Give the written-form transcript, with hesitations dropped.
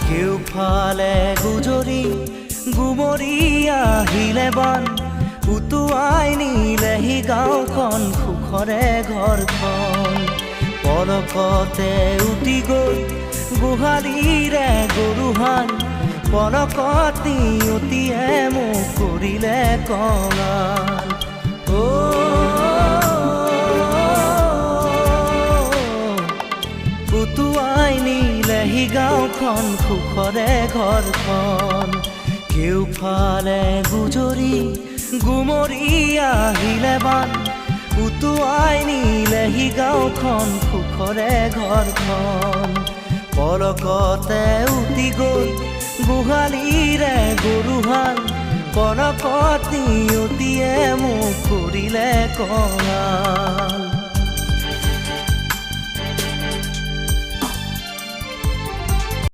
কেউফালে গুজৰি গুমৰি আহিলে বান উটুৱাই নিলেহি গাঁওখন সুখৰে ঘৰখন পলকতে উটি গৈ গোহালিৰে গৰুহাল পলকত নিয়তিয়ে মোক কৰিলে কঙাল উটুৱাই নিলেহি গাঁওখন সুখৰে ঘৰখন কেউফালে গুজৰি গুমৰি আহিলে বান উটুৱাই নিলেহি গাঁওখন সুখৰে ঘৰখন পলকতে উটি গৈ গোহালিৰে গৰুহাল পলকত নিয়তিয়ে মোক কৰিলে কঙাল